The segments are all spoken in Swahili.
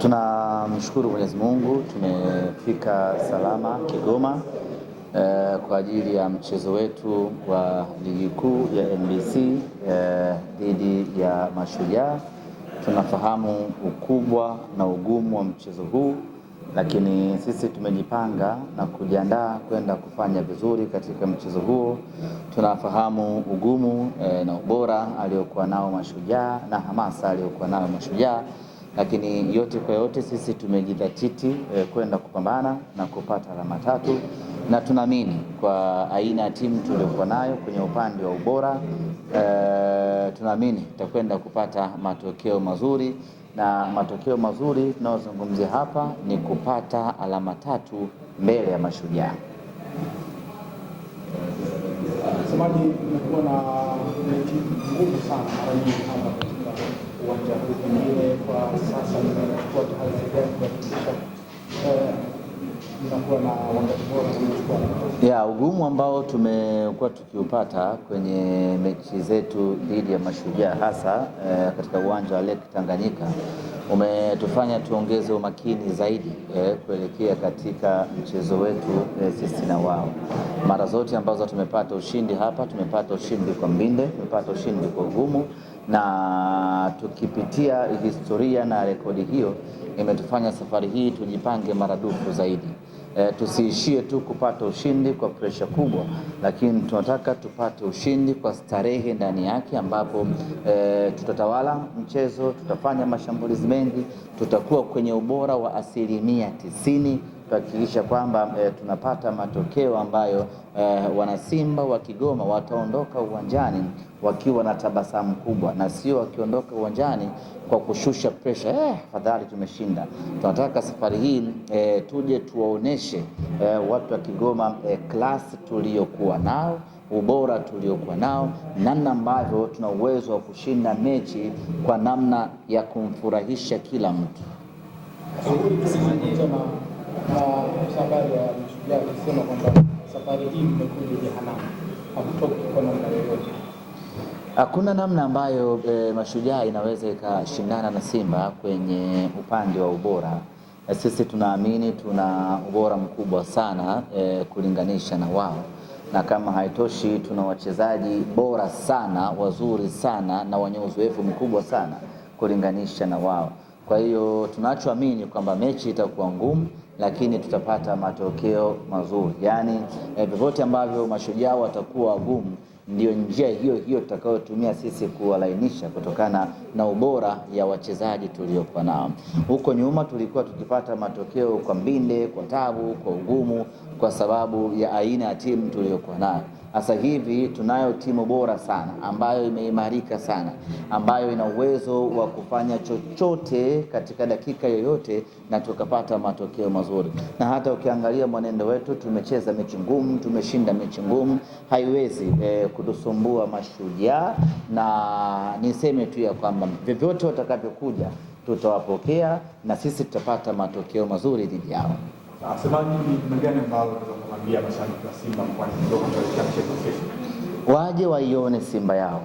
Tunamshukuru Mwenyezi Mungu tumefika salama Kigoma kwa ajili ya mchezo wetu wa ligi kuu ya NBC dhidi ya Mashujaa. Tunafahamu ukubwa na ugumu wa mchezo huu, lakini sisi tumejipanga na kujiandaa kwenda kufanya vizuri katika mchezo huo. Tunafahamu ugumu na ubora aliokuwa nao Mashujaa na hamasa aliokuwa nao Mashujaa, lakini yote kwa yote sisi tumejidhatiti kwenda kupambana na kupata alama tatu, na tunaamini kwa aina ya timu tuliyokuwa nayo kwenye upande wa ubora tunaamini tutakwenda kupata matokeo mazuri, na matokeo mazuri tunayozungumzia hapa ni kupata alama tatu mbele ya Mashujaa. Semaji, imekuwa na mechi ngumu sana mara nyingi hapa katika uwanja huu, pengine kwa sasa nimekuwa tahadhari gani kuhakikisha mnakuwa na wakati bora kuchukua ugumu ambao tumekuwa tukiupata kwenye mechi zetu dhidi ya Mashujaa hasa katika uwanja wa Lake Tanganyika umetufanya tuongeze umakini zaidi kuelekea katika mchezo wetu sisi na wao. Mara zote ambazo tumepata ushindi hapa, tumepata ushindi kwa mbinde, tumepata ushindi kwa ugumu, na tukipitia historia na rekodi hiyo imetufanya safari hii tujipange maradufu zaidi. Tusiishie tu kupata ushindi kwa presha kubwa, lakini tunataka tupate ushindi kwa starehe ndani yake, ambapo tutatawala mchezo, tutafanya mashambulizi mengi, tutakuwa kwenye ubora wa 90%, kuhakikisha kwamba tunapata matokeo ambayo wanasimba wa Kigoma wataondoka uwanjani wakiwa na tabasamu kubwa, na sio wakiondoka uwanjani kwa kushusha pressure, fadhali tumeshinda. Tunataka safari hii tuje tuwaoneshe watu wa Kigoma klasi tuliyokuwa nao, ubora tuliokuwa nao, namna ambavyo tuna uwezo wa kushinda mechi kwa namna ya kumfurahisha kila mtu. Safari ya Mashujaa kusema kwamba safari hii imekuja jehanamu, hakutoki kwa namna yoyote. Hakuna namna ambayo Mashujaa inaweza ikashindana na Simba kwenye upande wa ubora. Sisi tunaamini tuna ubora mkubwa sana kulinganisha na wao, na kama haitoshi tuna wachezaji bora sana, wazuri sana, na wenye uzoefu mkubwa sana kulinganisha na wao. Kwa hiyo tunachoamini kwamba mechi itakuwa ngumu, lakini tutapata matokeo mazuri. Yaani vyovyote ambavyo Mashujaa watakuwa wagumu, ndio njia hiyo hiyo tutakayotumia sisi kuwalainisha kutokana na ubora ya wachezaji tuliokuwa nao. Huko nyuma tulikuwa tukipata matokeo kwa mbinde, kwa tabu, kwa ugumu, kwa sababu ya aina ya timu tuliyokuwa nayo. Sasa hivi tunayo timu bora sana ambayo imeimarika sana, ambayo ina uwezo wa kufanya chochote katika dakika yoyote na tukapata matokeo mazuri. Na hata ukiangalia mwenendo wetu, tumecheza mechi ngumu, tumeshinda mechi ngumu, haiwezi kutusumbua Mashujaa, na niseme tu ya kwamba vyovyote watakavyokuja tutawapokea na sisi tutapata matokeo mazuri dhidi yao. Semaji, ni gani ambalo tunakwambia mashabiki wa Simba kwa kidogo kesho? Waje waione Simba yao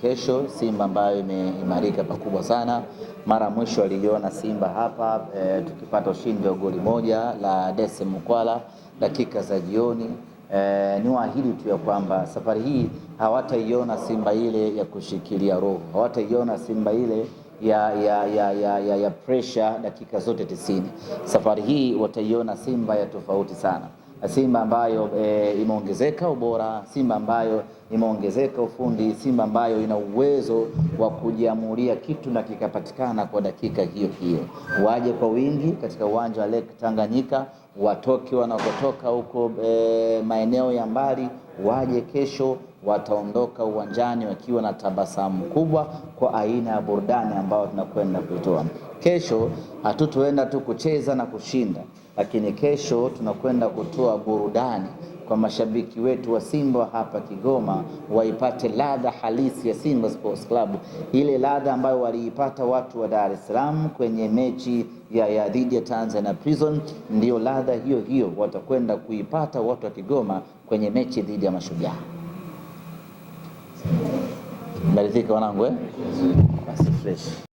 kesho, Simba ambayo imeimarika pakubwa sana. Mara mwisho waliona Simba hapa tukipata ushindi wa goli moja la Dese Mukwala dakika za jioni. Ni waahidi tu ya kwamba safari hii hawataiona Simba ile ya kushikilia roho, hawataiona Simba ile ya pressure dakika zote 90. Safari hii wataiona Simba ya tofauti sana, Simba ambayo imeongezeka ubora, Simba ambayo imeongezeka ufundi, Simba ambayo ina uwezo wa kujiamulia kitu na kikapatikana kwa dakika hiyo hiyo. Waje kwa wingi katika uwanja wa Lake Tanganyika, watoke wanakotoka huko maeneo ya mbali, waje kesho, wataondoka uwanjani wakiwa na tabasamu kubwa kwa aina ya burudani ambayo tunakwenda kuitoa. Kesho hatutoenda tu kucheza na kushinda, lakini kesho tunakwenda kutoa burudani kwa mashabiki wetu wa Simba hapa Kigoma, waipate ladha halisi ya Simba Sports Club, ile ladha ambayo waliipata watu wa Dar es Salaam kwenye mechi ya dhidi ya Tanzania Prison. Ndio ladha hiyo hiyo watakwenda kuipata watu wa Kigoma kwenye mechi dhidi ya Mashujaa. Malizika wanangu basi fresh.